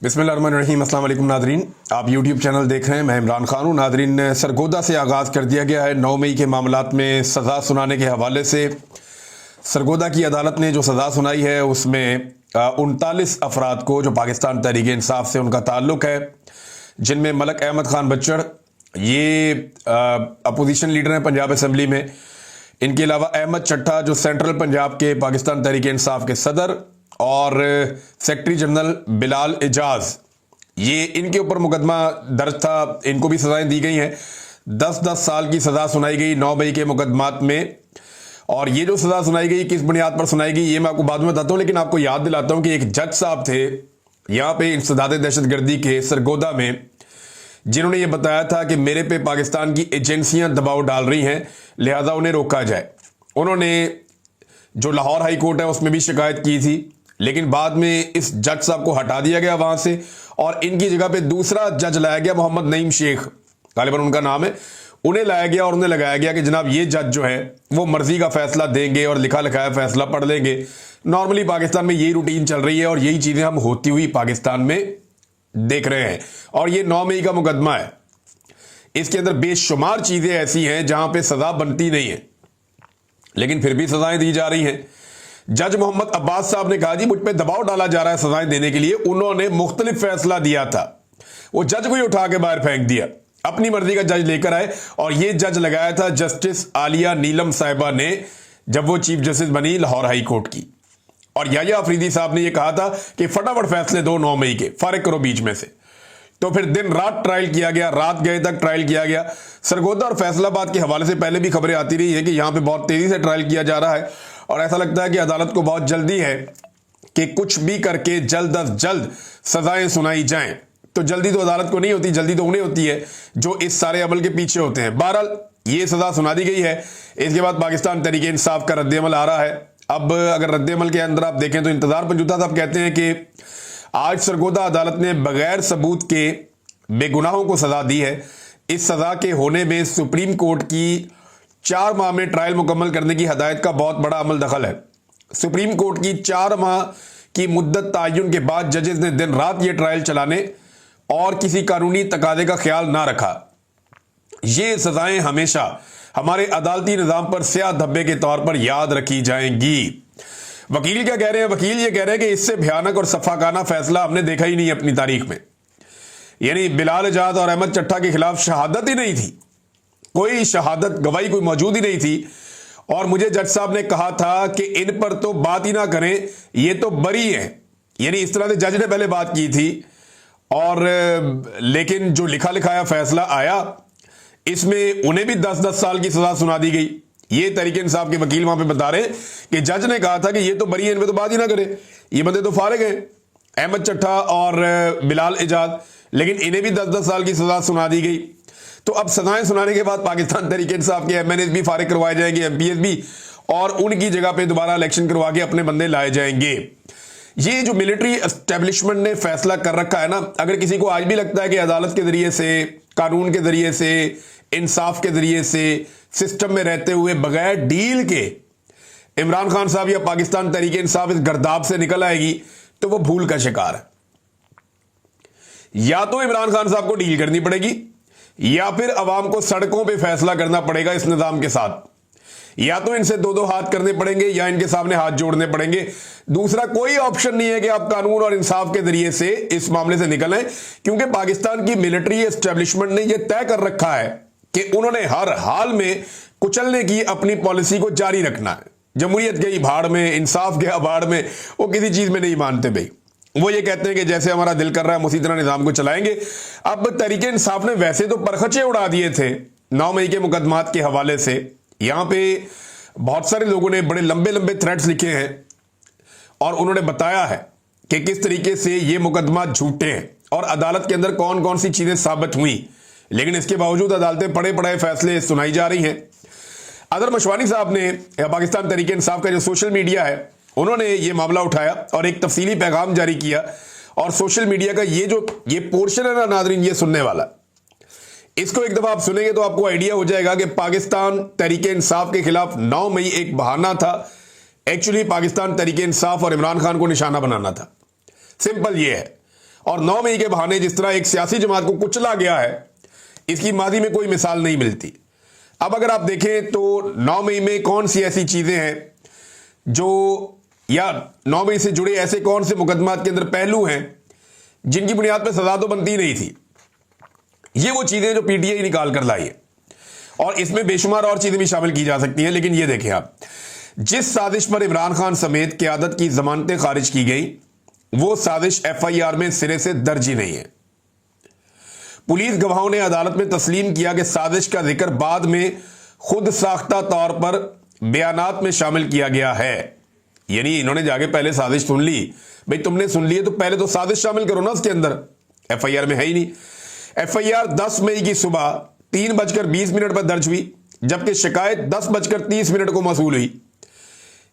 बिस्मिल्लाहिर्रहमानिर्रहीम। अस्सलाम वालेकुम नादरीन, आप यूट्यूब चैनल देख रहे हैं। मैं इमरान खान हूँ। नादरीन, सरगोदा से आगाज़ कर दिया गया है 9 मई के मामलात में सज़ा सुनाने के हवाले से। सरगोदा की अदालत ने जो सज़ा सुनाई है उसमें 39 अफराद को, जो पाकिस्तान तहरीक इंसाफ से उनका ताल्लुक़ है, जिनमें मलक अहमद खान बच्चड़, ये अपोजिशन लीडर हैं पंजाब असम्बली में। इनके अलावा अहमद चट्टा, जो सेंट्रल पंजाब के पाकिस्तान तहरीक इंसाफ के सदर, और सेक्रेटरी जनरल बिलाल एजाज, ये इनके ऊपर मुकदमा दर्ज था। इनको भी सजाएं दी गई हैं। 10-10 साल की सजा सुनाई गई 9 मई के मुकदमात में। और ये जो सजा सुनाई गई किस बुनियाद पर सुनाई गई ये मैं आपको बाद में बताता हूं, लेकिन आपको याद दिलाता हूं कि एक जज साहब थे यहां पे इंसदाद दहशतगर्दी के सरगोदा में, जिन्होंने ये बताया था कि मेरे पे पाकिस्तान की एजेंसियां दबाव डाल रही हैं, लिहाजा उन्हें रोका जाए। उन्होंने जो लाहौर हाई कोर्ट है उसमें भी शिकायत की थी, लेकिन बाद में इस जज साहब को हटा दिया गया वहां से और इनकी जगह पे दूसरा जज लाया गया, मोहम्मद नईम शेख गालिबन उनका नाम है। उन्हें लाया गया और उन्हें लगाया गया कि जनाब ये जज जो है वो मर्जी का फैसला देंगे और लिखा लिखाया फैसला पढ़ लेंगे। नॉर्मली पाकिस्तान में यही रूटीन चल रही है और यही चीजें हम होती हुई पाकिस्तान में देख रहे हैं। और ये 9 मई का मुकदमा है, इसके अंदर बेशुमार चीजें ऐसी हैं जहां पे सजा बनती नहीं है, लेकिन फिर भी सजाएं दी जा रही हैं। जज मोहम्मद अब्बास साहब ने कहा जी मुझ पे दबाव डाला जा रहा है सजाएं देने के लिए। उन्होंने मुख्तलिफ फैसला दिया था, वो जज को ही उठा के बाहर फेंक दिया, अपनी मर्जी का जज लेकर आए। और ये जज लगाया था जस्टिस आलिया नीलम साहिबा ने, जब वो चीफ जस्टिस बनी लाहौर हाई कोर्ट की। और याया अफरीदी साहब ने यह कहा था कि फटाफट फैसले दो 9 मई के, फारिग करो बीच में से। तो फिर दिन रात ट्रायल किया गया, रात गए तक ट्रायल किया गया। सरगोदा और फैसलाबाद के हवाले से पहले भी खबरें आती रही है कि यहां पे बहुत तेजी से ट्रायल किया जा रहा है और ऐसा लगता है कि अदालत को बहुत जल्दी है कि कुछ भी करके जल्द अज जल्द सजाएं सुनाई जाएं। तो जल्दी तो अदालत को नहीं होती, जल्दी तो उन्हें होती है जो इस सारे अमल के पीछे होते हैं। बहरहाल ये सजा सुना दी गई है। इसके बाद पाकिस्तान तहरीक इंसाफ का रद्द-ए-अमल आ रहा है। अब अगर रद्द-ए-अमल के अंदर आप देखें तो इंतजार पंजूता साहब कहते हैं कि आज सरगोदा अदालत ने बगैर सबूत के बेगुनाहों को सजा दी है। इस सजा के होने में सुप्रीम कोर्ट की 4 माह में ट्रायल मुकम्मल करने की हदायत का बहुत बड़ा अमल दखल है। सुप्रीम कोर्ट की 4 माह की मुद्दत तायुन के बाद जजेस ने दिन रात ये ट्रायल चलाने और किसी कानूनी तकादे का ख्याल ना रखा। ये सजाएं हमेशा हमारे अदालती निजाम पर स्याह धब्बे के तौर पर याद रखी जाएंगी। वकील क्या कह रहे हैं? वकील ये कह रहे हैं कि इससे भयानक और सफाकाना फैसला हमने देखा ही नहीं अपनी तारीख में। यानी बिलाल एजाज और अहमद चट्टा के खिलाफ शहादत ही नहीं थी, कोई शहादत गवाही कोई मौजूद ही नहीं थी। और मुझे जज साहब ने कहा था कि इन पर तो बात ही ना करें, ये तो बरी है। यानी इस तरह से जज ने पहले बात की थी। और लेकिन जो लिखा लिखाया फैसला आया इसमें उन्हें भी 10-10 साल की सजा सुना दी गई। ये तहरीक इंसाफ के वकील वहां पे बता रहे कि जज ने कहा था कि ये तो बरी है, इन पे तो बात ही ना करें, ये बंदे तो फारिग हैं, अहमद चट्टा और बिलाल एजाज, लेकिन इन्हें भी 10-10 साल की सजा सुना दी गई। तो अब सजाएं सुनाने के बाद पाकिस्तान तहरीक इंसाफ के एमएनएस भी फारिग करवाए जाएंगे, एमपीएस भी, और उनकी जगह पे दोबारा इलेक्शन करवा के अपने बंदे लाए जाएंगे। ये जो मिलिट्री एस्टेब्लिशमेंट ने फैसला कर रखा है ना, अगर किसी को आज भी लगता है कि अदालत के जरिए से, कानून के जरिए से, इंसाफ के जरिए से, सिस्टम में रहते हुए बगैर डील के इमरान खान साहब या पाकिस्तान तहरीक इंसाफ इस गर्दाब से निकल आएगी, तो वो भूल का शिकार है। या तो इमरान खान साहब को डील करनी पड़ेगी या फिर अवाम को सड़कों पे फैसला करना पड़ेगा इस निजाम के साथ। या तो इनसे 2-2 हाथ करने पड़ेंगे या इनके सामने हाथ जोड़ने पड़ेंगे। दूसरा कोई ऑप्शन नहीं है कि आप कानून और इंसाफ के जरिए से इस मामले से निकल आए, क्योंकि पाकिस्तान की मिलिट्री एस्टेब्लिशमेंट ने यह तय कर रखा है कि उन्होंने हर हाल में कुचलने की अपनी पॉलिसी को जारी रखना है। जमहूरियत गई भाड़ में, इंसाफ गया भाड़ में, वो किसी चीज में नहीं मानते भाई। वो ये कहते हैं कि जैसे हमारा दिल कर रहा है उसी तरह निजाम को चलाएंगे। अब तहरीक इंसाफ ने वैसे तो परखचे उड़ा दिए थे 9 मई के मुकदमात के हवाले से। यहां पे बहुत सारे लोगों ने बड़े लंबे लंबे थ्रेड्स लिखे हैं और उन्होंने बताया है कि किस तरीके से ये मुकदमा झूठे हैं और अदालत के अंदर कौन कौन सी चीजें साबित हुई। लेकिन इसके बावजूद अदालतें पड़े पड़े फैसले सुनाई जा रही हैं। अदर मशवानी साहब ने, या पाकिस्तान तहरीक इंसाफ का जो सोशल मीडिया है, उन्होंने ये मामला उठाया और एक तफसीली पैगाम जारी किया। और सोशल मीडिया का ये पोर्शन है ना नादरीन, ये सुनने वाला, इसको एक दफा आप सुनेंगे तो आपको आइडिया हो जाएगा कि पाकिस्तान तहरीक इंसाफ के खिलाफ 9 मई एक बहाना था। एक्चुअली पाकिस्तान तहरीक इंसाफ और इमरान खान को निशाना बनाना था। सिंपल ये है। और 9 मई के बहाने जिस तरह एक सियासी जमात को कुचला गया है, इसकी मादी में कोई मिसाल नहीं मिलती। अब अगर आप देखें तो 9 मई में कौन सी ऐसी चीजें हैं जो, या 9 मई से जुड़े ऐसे कौन से मुकदमात के अंदर पहलू हैं जिनकी बुनियाद पर सजा तो बनती नहीं थी। ये वो चीजें जो पीटीआई निकाल कर लाई है, और इसमें बेशुमार और चीजें भी शामिल की जा सकती हैं। लेकिन ये देखें आप, जिस साजिश पर इमरान खान समेत क़यादत की जमानतें खारिज की गई, वो साजिश एफआईआर में सिरे से दर्ज ही नहीं है। पुलिस गवाहों ने अदालत में तस्लीम किया कि साजिश का जिक्र बाद में खुद साख्ता तौर पर बयानात में शामिल किया गया है। यानी इन्होंने जाके पहले साजिश सुन ली, भाई तुमने सुन ली है तो पहले तो साजिश शामिल करो ना उसके अंदर। एफआईआर में है ही नहीं। एफआईआर 10 मई की सुबह 3:20 पर दर्ज हुई, जबकि शिकायत 10:30 को मौसूल हुई।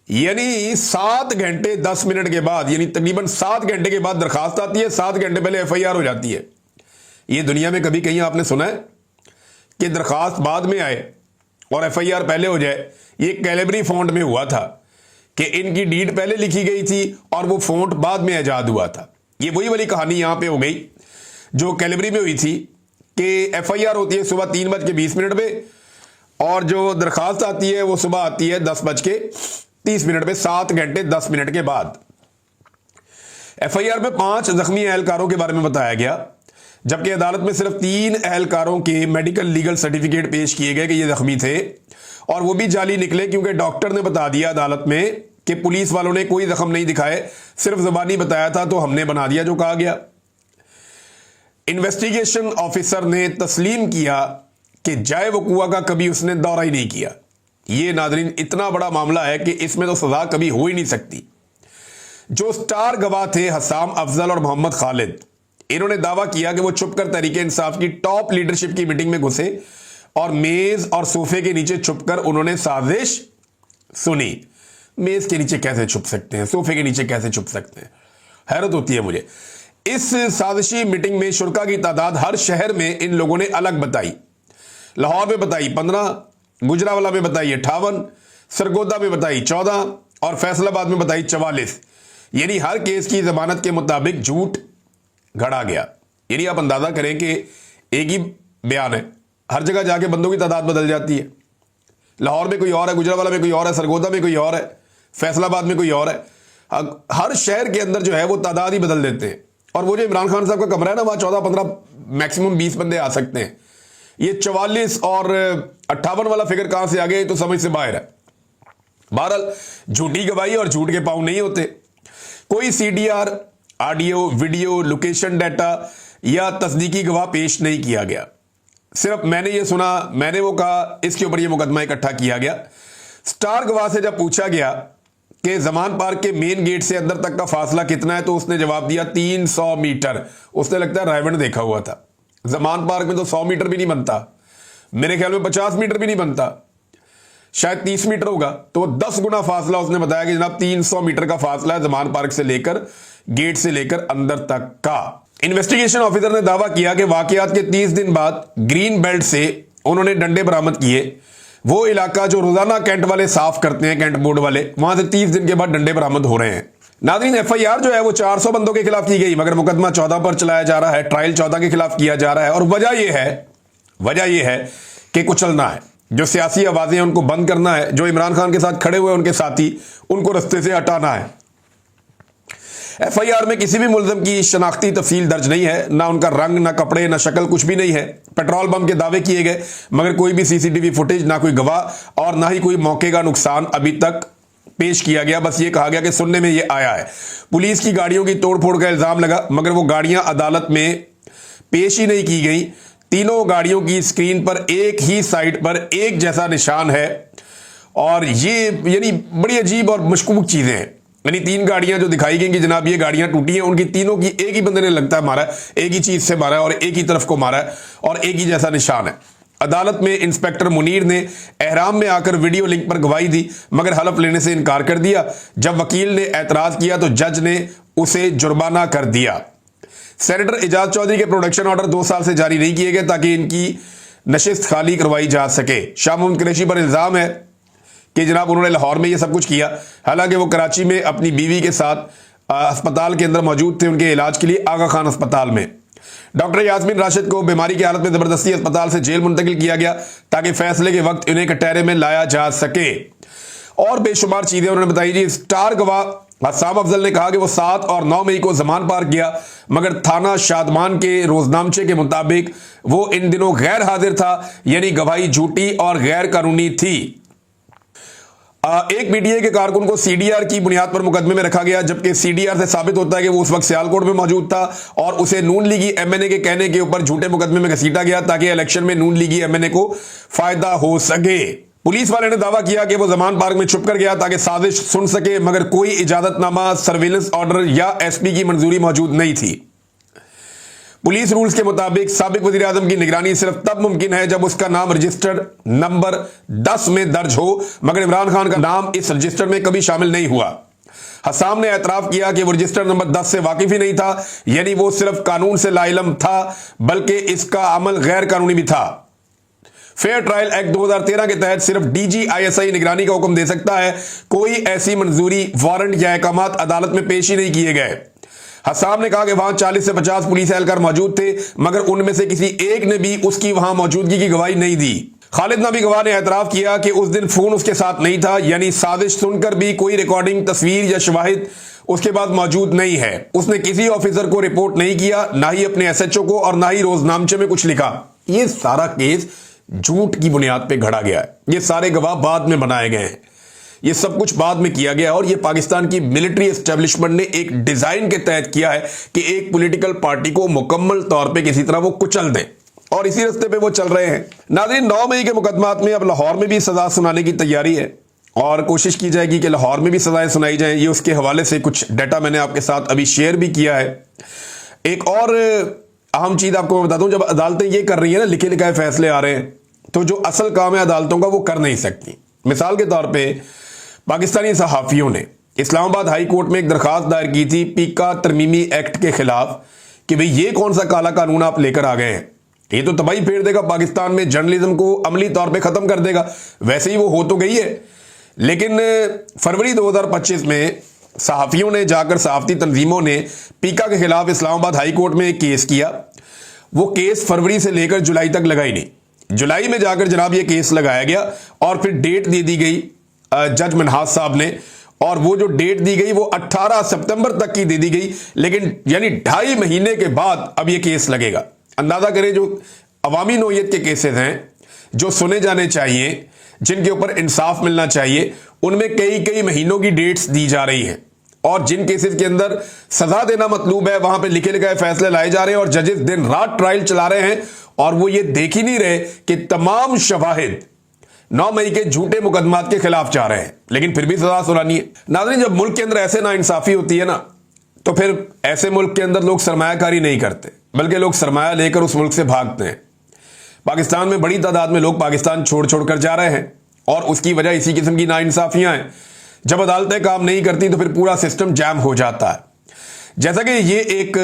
यानी 7 घंटे 10 मिनट के बाद, यानी तकरीबन 7 घंटे के बाद दरखास्त आती है, 7 घंटे पहले एफआईआर हो जाती है। ये दुनिया में कभी कहीं आपने सुना है कि दरखास्त बाद में आए और एफआईआर पहले हो जाए? ये कैलेबरी फॉन्ट में हुआ था कि इनकी डीड पहले लिखी गई थी और वो फॉन्ट बाद में ईजाद हुआ था। ये वही वाली कहानी यहां पे हो गई जो कैलेबरी में हुई थी कि एफआईआर होती है सुबह 3:20 पे, और जो दरखास्त आती है वो सुबह आती है 10:30 पे, 7 घंटे 10 मिनट के बाद। एफआईआर में 5 जख्मी एहलकारों के बारे में बताया गया, जबकि अदालत में सिर्फ 3 एहलकारों के मेडिकल लीगल सर्टिफिकेट पेश किए गए कि ये जख्मी थे, और वो भी जाली निकले क्योंकि डॉक्टर ने बता दिया अदालत में कि पुलिस वालों ने कोई जख्म नहीं दिखाए, सिर्फ जबानी बताया था, तो हमने बना दिया जो कहा गया। इन्वेस्टिगेशन ऑफिसर ने तस्लीम किया कि जाए वकुआ का कभी उसने दौरा ही नहीं किया। यह नाज़रीन इतना बड़ा मामला है कि इसमें तो सजा कभी हो ही नहीं सकती। जो स्टार गवाह थे हसाम अफजल और मोहम्मद खालिद, इन्होंने दावा किया कि वो छुपकर तहरीके इंसाफ की टॉप लीडरशिप की मीटिंग में घुसे और मेज और सोफे के नीचे छुपकर उन्होंने साजिश सुनी। मेज के नीचे कैसे छुप सकते हैं, सोफे के नीचे कैसे छुप सकते हैं, हैरत होती है मुझे। इस साजिशी मीटिंग में शुरका की तादाद हर शहर में इन लोगों ने अलग बताई। लाहौर में बताई 15, गुजरावाला में बताई 58, सरगोदा में बताई 14 और फैसलाबाद में बताई 44। यानी हर केस की जमानत के मुताबिक झूठ घड़ा गया। यानी आप अंदाजा करें कि एक ही बयान है, हर जगह जाके बंदों की तादाद बदल जाती है। लाहौर में कोई और है, गुजरावाला में कोई और है, सरगोदा में कोई और है, फैसलाबाद में कोई और है। हर शहर के अंदर जो है वो तादाद ही बदल देते हैं। और वो जो इमरान खान साहब का कमरा है ना, वहां 14-15 मैक्सिमम 20 बंदे आ सकते हैं। ये 44 और 58 वाला फिगर कहां से आ गए तो समझ से बाहर है। बहरहाल झूठी गवाही और झूठ के पांव नहीं होते। कोई CDR, audio, video, location data या तस्दीकी गवाह पेश नहीं किया गया। सिर्फ मैंने ये सुना, मैंने वो कहा, इसके ऊपर ये मुकदमा इकट्ठा किया गया। स्टार गवाह से जब पूछा गया कि जमान पार्क के मेन गेट से अंदर तक का फासला कितना है, तो उसने जवाब दिया 300 मीटर। उसने लगता है रायवंड देखा हुआ था। जमान पार्क में तो 100 मीटर भी नहीं बनता, मेरे ख्याल में 50 मीटर भी नहीं बनता, शायद 30 मीटर होगा। तो 10 गुना फासला उसने बताया कि जनाब 300 मीटर का फासला है जमान पार्क से लेकर, गेट से लेकर अंदर तक का। इन्वेस्टिगेशन ऑफिसर ने दावा किया कि वाकयात के 30 दिन बाद ग्रीन बेल्ट से उन्होंने डंडे बरामद किए। वो इलाका जो रोजाना कैंट वाले साफ करते हैं, कैंट बोर्ड वाले, वहां से 30 दिन के बाद डंडे बरामद हो रहे हैं। नाज़रीन, एफआईआर जो है वो 400 बंदों के खिलाफ की गई, मगर मुकदमा 14 पर चलाया जा रहा है, ट्रायल 14 के खिलाफ किया जा रहा है। और वजह यह है कि कुचलना है, जो सियासी आवाजें हैं उनको बंद करना है, जो इमरान खान के साथ खड़े हुए उनके साथी, उनको रस्ते से हटाना है। एफआईआर में किसी भी मुलजम की शनाख्ती तफसील दर्ज नहीं है, ना उनका रंग, ना कपड़े, ना शक्ल, कुछ भी नहीं है। पेट्रोल बम के दावे किए गए, मगर कोई भी सीसीटीवी फुटेज, ना कोई गवाह और ना ही कोई मौके का नुकसान अभी तक पेश किया गया। बस ये कहा गया कि सुनने में ये आया है। पुलिस की गाड़ियों की तोड़फोड़ का इल्जाम लगा, मगर वो गाड़ियां अदालत में पेश ही नहीं की गई। तीनों गाड़ियों की स्क्रीन पर एक ही साइड पर एक जैसा निशान है, और ये यानी बड़ी अजीब और मशकूक चीजें हैं। यानी 3 गाड़ियां जो दिखाई गई कि जनाब ये गाड़ियां टूटी हैं, उनकी तीनों की एक ही बंदे ने लगता है मारा है, एक ही चीज से मारा है और एक ही तरफ को मारा है और एक ही जैसा निशान है। अदालत में इंस्पेक्टर मुनीर ने एहराम में आकर वीडियो लिंक पर गवाही दी, मगर हलफ लेने से इनकार कर दिया। जब वकील ने एतराज किया तो जज ने उसे जुर्माना कर दिया। सेनेटर एजाज चौधरी के प्रोडक्शन ऑर्डर 2 साल से जारी नहीं किए गए ताकि इनकी नशिस्त खाली करवाई जा सके। शाह मोहम्मद कुरैशी पर इल्जाम है कि जनाब उन्होंने लाहौर में ये सब कुछ किया, हालांकि वो कराची में अपनी बीवी के साथ अस्पताल के अंदर मौजूद थे उनके इलाज के लिए, आगा खान अस्पताल में। डॉक्टर यास्मीन राशिद को बीमारी की हालत में जबरदस्ती अस्पताल से जेल मुंतकिल किया गया ताकि फैसले के वक्त इन्हें कटहरे में लाया जा सके। और बेशुमार चीजें उन्होंने बताई जी। स्टार गवाह हसाम अफजल ने कहा कि वो 7 और 9 मई को जमान पार किया, मगर थाना शादमान के रोजनामचे के मुताबिक वो इन दिनों गैर हाजिर था, यानी गवाही झूठी और गैर कानूनी थी। एक पीटीआई के कारकुन को सीडीआर की बुनियाद पर मुकदमे में रखा गया, जबकि सीडीआर से साबित होता है कि वो उस वक्त सियालकोट में मौजूद था और उसे नून लीगी एमएनए के कहने के ऊपर झूठे मुकदमे में घसीटा गया ताकि इलेक्शन में नून लीगी एमएनए को फायदा हो सके। पुलिस वाले ने दावा किया कि वो जमान पार्क में छुप कर गया ताकि साजिश सुन सके, मगर कोई इजाजतनामा, सर्विलेंस ऑर्डर या एसपी की मंजूरी मौजूद नहीं थी। पुलिस रूल्स के मुताबिक साबिक वजीर आजम की निगरानी सिर्फ तब मुमकिन है जब उसका नाम रजिस्टर्ड नंबर 10 में दर्ज हो, मगर इमरान खान का नाम इस रजिस्टर में कभी शामिल नहीं हुआ। हसाम ने एतराफ किया कि वो रजिस्टर नंबर 10 से वाकिफ ही नहीं था, यानी वो सिर्फ कानून से लाइलम था, बल्कि इसका अमल गैर कानूनी भी था। फेयर ट्रायल एक्ट 2013 के तहत सिर्फ डीजीआईएसआई निगरानी का हुक्म दे सकता है, कोई ऐसी मंजूरी, वारंट या अहकामात अदालत में पेश ही नहीं किए गए। हसाम ने कहा कि वहां 40 से 50 पुलिस एहलकार मौजूद थे, मगर उनमें से किसी एक ने भी उसकी वहां मौजूदगी की गवाही नहीं दी। खालिद नबी गवाह ने एतराफ किया कि उस दिन फोन उसके साथ नहीं था, यानी साजिश सुनकर भी कोई रिकॉर्डिंग, तस्वीर या शवाहिद उसके पास मौजूद नहीं है। उसने किसी ऑफिसर को रिपोर्ट नहीं किया, ना ही अपने एसएचओ को, और ना ही रोजनामचे में कुछ लिखा। यह सारा केस झूठ की बुनियाद पर घड़ा गया है। ये सारे गवाह बाद में बनाए गए हैं, ये सब कुछ बाद में किया गया और ये पाकिस्तान की मिलिट्री एस्टेब्लिशमेंट ने एक डिजाइन के तहत किया है कि एक पॉलिटिकल पार्टी को मुकम्मल तौर पे किसी तरह वो कुचल दें, और इसी रास्ते पे वो चल रहे हैं। नाज़रीन, 9 मई के मुकदमात में अब लाहौर में भी सजा सुनाने की तैयारी है और कोशिश की जाएगी कि लाहौर में भी सजाएं सुनाई जाएं। ये उसके हवाले से कुछ डाटा मैंने आपके साथ अभी शेयर भी किया है। एक और अहम चीज आपको मैं बताता हूं, जब अदालतें ये कर रही है ना, लिखे लिखाए फैसले आ रहे हैं, तो जो असल काम है अदालतों का वो कर नहीं सकती। मिसाल के तौर पर पाकिस्तानी सहाफियों ने इस्लामाबाद हाई कोर्ट में एक दरखास्त दायर की थी पीका तरमीमी एक्ट के खिलाफ कि भाई ये कौन सा काला कानून आप लेकर आ गए हैं, ये तो तबाही फेर देगा पाकिस्तान में, जर्नलिज्म को अमली तौर पे खत्म कर देगा। वैसे ही वो हो तो गई है, लेकिन फरवरी 2025 में सहाफियों ने जाकर, सहाफती तंजीमों ने पीका के खिलाफ इस्लामाबाद हाई कोर्ट में एक केस किया। वो केस फरवरी से लेकर जुलाई तक लगाई नहीं। जुलाई में जाकर जनाब ये केस लगाया गया और फिर डेट दे दी गई जज मनहाज साहब ने, और वो जो डेट दी गई वो 18 सितंबर तक की दे दी गई, लेकिन यानी 2.5 महीने के बाद अब ये केस लगेगा। अंदाजा करें, जो अवामी नौयत के केसेस हैं, जो सुने जाने चाहिए, जिनके ऊपर इंसाफ मिलना चाहिए, उनमें कई महीनों की डेट्स दी जा रही हैं, और जिन केसेस के अंदर सजा देना मतलूब है वहां पे लिखे लिखाए फैसले लाए जा रहे हैं और जजेस दिन रात ट्रायल चला रहे हैं, और वो ये देख ही नहीं रहे कि तमाम शवाहिद 9 मई के झूठे मुकदमात के खिलाफ जा रहे हैं, लेकिन फिर भी सजा सुनानी है। नाज़रीन, जब मुल्क के अंदर ऐसे नाइंसाफी होती है ना, तो फिर ऐसे मुल्क के अंदर लोग सरमायाकारी नहीं करते, बल्कि लोग सरमाया लेकर उस मुल्क से भागते हैं। पाकिस्तान में बड़ी तादाद में लोग पाकिस्तान छोड़ कर जा रहे हैं, और उसकी वजह इसी किस्म की नाइंसाफियां हैं। जब अदालतें काम नहीं करती तो फिर पूरा सिस्टम जैम हो जाता है। जैसा कि ये एक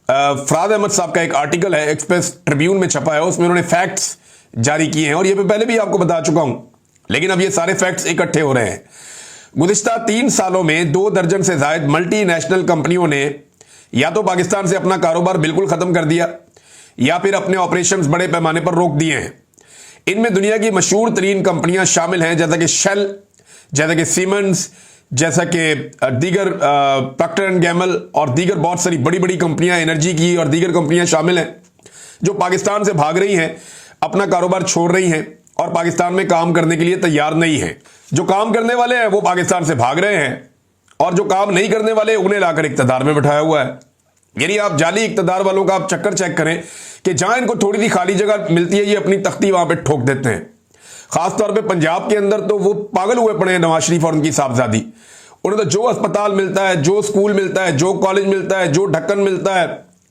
फराज अहमद साहब का एक आर्टिकल है, एक्सप्रेस ट्रिब्यून में छपा है, उसमें उन्होंने फैक्ट्स जारी किए हैं, और ये मैं पहले भी आपको बता चुका हूं, लेकिन अब ये सारे फैक्ट्स इकट्ठे हो रहे हैं। गुज़िश्ता 3 सालों में 2 दर्जन से ज्यादा मल्टीनेशनल कंपनियों ने या तो पाकिस्तान से अपना कारोबार बिल्कुल खत्म कर दिया या फिर अपने ऑपरेशंस बड़े पैमाने पर रोक दिए हैं। इनमें दुनिया की मशहूर तरीन कंपनियां शामिल हैं, जैसा कि शेल, जैसा कि सीमेंस, जैसा कि दीगर प्रॉक्टर एंड गैमल और दीगर बहुत सारी बड़ी बड़ी कंपनियां, एनर्जी की और दीगर कंपनियां शामिल हैं, जो पाकिस्तान से भाग रही हैं, अपना कारोबार छोड़ रही हैं और पाकिस्तान में काम करने के लिए तैयार नहीं है। जो काम करने वाले हैं वो पाकिस्तान से भाग रहे हैं, और जो काम नहीं करने वाले उन्हें लाकर इख्तियार में बिठाया हुआ है। यानी आप जाली इख्तियार वालों का आप चक्कर चेक करें कि जहां इनको थोड़ी सी खाली जगह मिलती है, ये अपनी तख्ती वहां पे ठोक देते हैं। खासतौर पे पंजाब के अंदर तो वो पागल हुए पड़े हैं नवाज शरीफ और उनकी साहबजादी। उन्हें तो जो अस्पताल मिलता है, जो स्कूल मिलता है, जो कॉलेज मिलता है, जो ढक्कन मिलता है,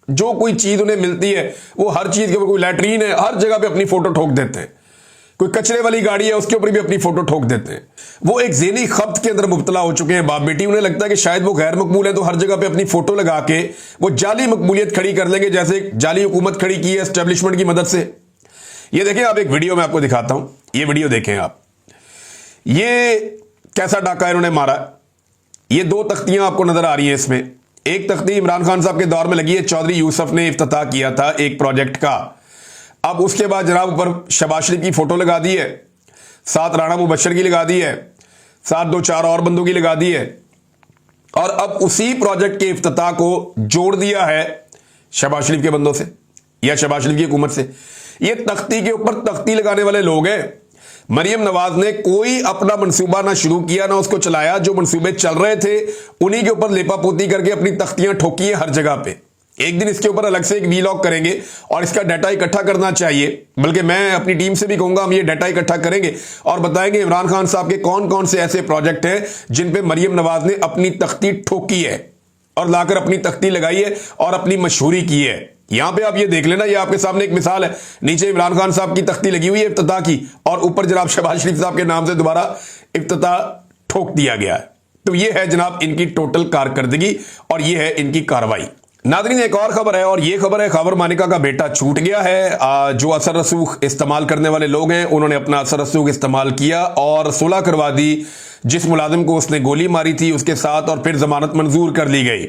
जो कोई चीज उन्हें मिलती है, वो हर चीज के ऊपर, कोई लैट्रीन है, हर जगह पे अपनी फोटो ठोक देते हैं। कोई कचरे वाली गाड़ी है, उसके ऊपर भी अपनी फोटो ठोक देते हैं। वो एक ज़हनी खब्त के अंदर मुब्तला हो चुके हैं बाप बेटी। उन्हें लगता है कि शायद वो गैर मकबूल है, तो हर जगह पे अपनी फोटो लगा के वो जाली मकबूलियत खड़ी कर लेंगे, जैसे जाली हुकूमत खड़ी की है एस्टेब्लिशमेंट की मदद से। ये देखें आप, एक वीडियो में आपको दिखाता हूं, ये वीडियो देखें आप। ये कैसा डाका इन्होंने मारा। ये दो तख्तियां आपको नजर आ रही हैं इसमें। एक तख्ती इमरान खान साहब के दौर में लगी है, चौधरी यूसुफ ने इफ्तिताह किया था एक प्रोजेक्ट का। अब उसके बाद जनाब ऊपर शहबाज शरीफ की फोटो लगा दी है, साथ राणा मुबशर की लगा दी है, साथ 2-4 और बंदों की लगा दी है, और अब उसी प्रोजेक्ट के इफ्तिताह को जोड़ दिया है शहबाज शरीफ के बंदों से या शहबाज शरीफ की हुकूमत से। ये तख्ती के ऊपर तख्ती लगाने वाले लोग हैं। मरियम नवाज ने कोई अपना मंसूबा ना शुरू किया ना उसको चलाया, जो मंसूबे चल रहे थे उन्हीं के ऊपर लेपापोती करके अपनी तख्तियां ठोकी है हर जगह पे। एक दिन इसके ऊपर अलग से एक वीलॉग करेंगे और इसका डाटा इकट्ठा करना चाहिए, बल्कि मैं अपनी टीम से भी कहूंगा हम ये डाटा इकट्ठा करेंगे और बताएंगे इमरान खान साहब के कौन कौन से ऐसे प्रोजेक्ट हैं जिन पे मरियम नवाज ने अपनी तख्ती ठोकी है और लाकर अपनी तख्ती लगाई है और अपनी मशहूरी की है। यहां पे आप ये देख लेना, ये आपके सामने एक मिसाल है। नीचे इमरान खान साहब की तख्ती लगी हुई है इफ्तिताह की, और ऊपर जनाब शहबाज शरीफ साहब के नाम से दोबारा इफ्तिताह ठोक दिया गया है। तो ये है जनाब इनकी टोटल कारकर्दगी और ये है इनकी कार्रवाई। नाज़रीन, एक और खबर है और ये खबर है खबर मानिका का बेटा छूट गया है। जो असर रसूख इस्तेमाल करने वाले लोग हैं उन्होंने अपना असर रसूख इस्तेमाल किया और सुलह करवा दी। जिस मुलाजिम को उसने गोली मारी थी उसके साथ, और फिर जमानत मंजूर कर ली गई।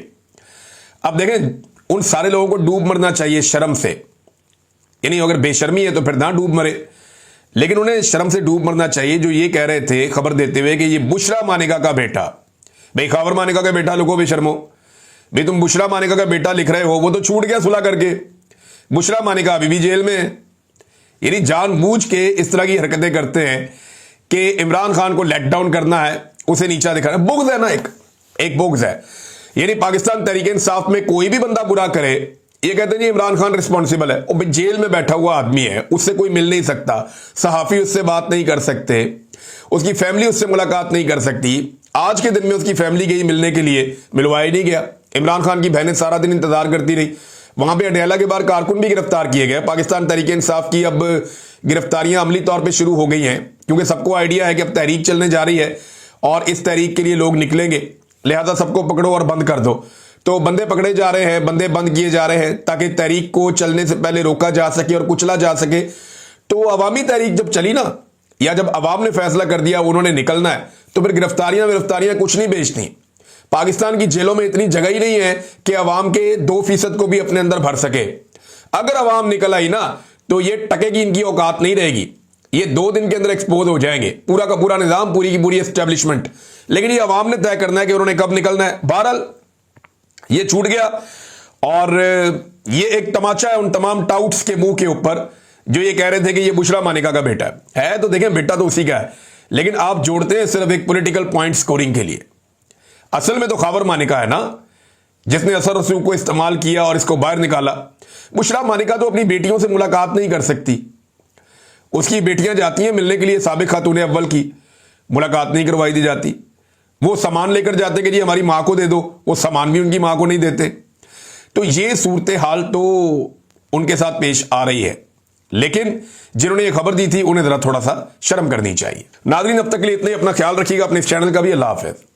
अब देखें, उन सारे लोगों को डूब मरना चाहिए शर्म से, यानी अगर बेशर्मी है तो फिर ना डूब मरे, लेकिन उन्हें शर्म से डूब मरना चाहिए जो ये कह रहे थे खबर देते हुए कि ये बुशरा मानिका का बेटा, भाई खबर मानिका का बेटा लोगों बेशर्मो, भाई तुम बुशरा मानिका का बेटा लिख रहे हो, वो तो छूट गया सुलह करके, बुशरा मानिका अभी भी जेल में है। यानी जानबूझ के इस तरह की हरकतें करते हैं कि इमरान खान को लेट डाउन करना है, उसे नीचा दिखाना। बुग़्ज़ है ना, एक बुग़्ज़ है। यानी पाकिस्तान तहरीक इंसाफ में कोई भी बंदा बुरा करे, ये कहते हैं जी इमरान खान रिस्पॉन्सिबल है। वो जेल में बैठा हुआ आदमी है, उससे कोई मिल नहीं सकता, सहाफ़ी उससे बात नहीं कर सकते, उसकी फैमिली उससे मुलाकात नहीं कर सकती। आज के दिन में उसकी फैमिली गई मिलने के लिए, मिलवाया नहीं गया। इमरान खान की बहनें सारा दिन इंतजार करती रही। वहां पर अडयाला के बाहर कारकुन भी गिरफ्तार किए गए। पाकिस्तान तहरीक इंसाफ की अब गिरफ्तारियां अमली तौर पर शुरू हो गई हैं, क्योंकि सबको आइडिया है कि अब तहरीक चलने जा रही है और इस तहरीक के लिए लोग निकलेंगे, लिहाजा सबको पकड़ो और बंद कर दो। तो बंदे पकड़े जा रहे हैं, बंदे बंद किए जा रहे हैं ताकि तहरीक को चलने से पहले रोका जा सके और कुचला जा सके। तो अवामी तहरीक जब चली ना, या जब अवाम ने फैसला कर दिया उन्होंने निकलना है, तो फिर गिरफ्तारियां कुछ नहीं बेचती। पाकिस्तान की जेलों में इतनी जगह ही नहीं है कि अवाम के 2% को भी अपने अंदर भर सके। अगर अवाम निकल आई ना तो ये टके की इनकी औकात नहीं रहेगी। ये 2 दिन के अंदर एक्सपोज हो जाएंगे, पूरा का पूरा निजाम, पूरी की पूरी एस्टेब्लिशमेंट। लेकिन ये अवाम ने तय करना है कि उन्होंने कब निकलना है। बहरहाल ये छूट गया और ये एक तमाचा है उन तमाम टाउट्स के मुंह के ऊपर जो ये कह रहे थे कि ये बुशरा मानिका का बेटा है। तो देखें, बेटा तो उसी का है, लेकिन आप जोड़ते हैं सिर्फ एक पॉलिटिकल पॉइंट स्कोरिंग के लिए। असल में तो खबर मानिका है ना, जिसने असर रसूख को इस्तेमाल किया और इसको बाहर निकाला। बुशरा मानिका तो अपनी बेटियों से मुलाकात नहीं कर सकती। उसकी बेटियां जाती हैं मिलने के लिए, साबिक खातून अव्वल की मुलाकात नहीं करवाई दी जाती। वो सामान लेकर जाते कि जी हमारी मां को दे दो, वो सामान भी उनकी मां को नहीं देते। तो ये सूरत हाल तो उनके साथ पेश आ रही है, लेकिन जिन्होंने ये खबर दी थी उन्हें जरा थोड़ा सा शर्म करनी चाहिए। नाज़रीन, अब तक के लिए इतना ही। अपना ख्याल रखिएगा, अपने इस चैनल का भी। अल्लाह हाफ़िज़।